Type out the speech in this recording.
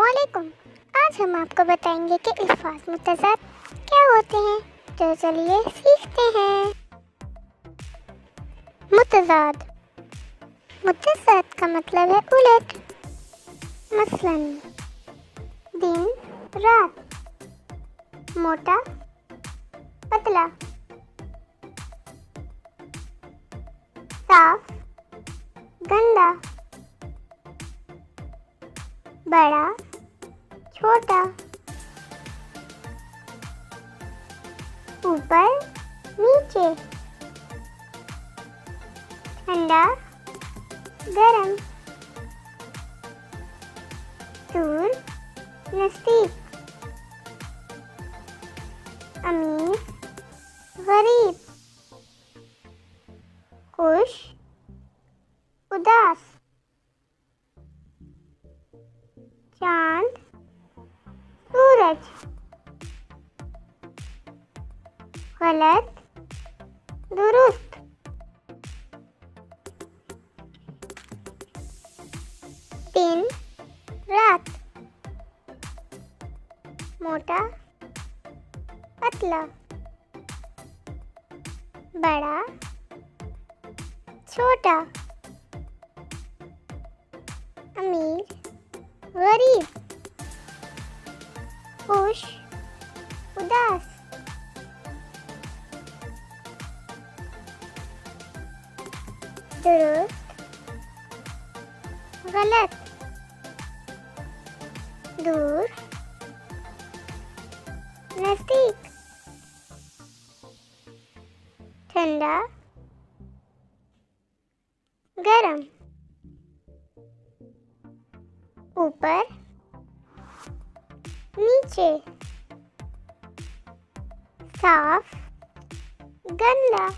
अस्सलामुअलैकुम। आज हम आपको बताएंगे कि अल्फाज मुतज़ाद क्या होते हैं, तो चलिए सीखते हैं। मुतज़ाद मुतज़ाद का मतलब है उलट। मसलन दिन रात, मोटा पतला, साफ गंदा, बड़ा छोटा, ऊपर नीचे, ठंडा गरम, दूर नजदीक, अमीर गरीब, खुश उदास, चांद सूरज, गलत दुरुस्त, दिन रात, मोटा पतला, बड़ा छोटा, अमीर गरीब, खुश उदास, दुरुस्त गलत, दूर नजदीक, ठंडा गरम, ऊपर नीचे, साफ गंदा।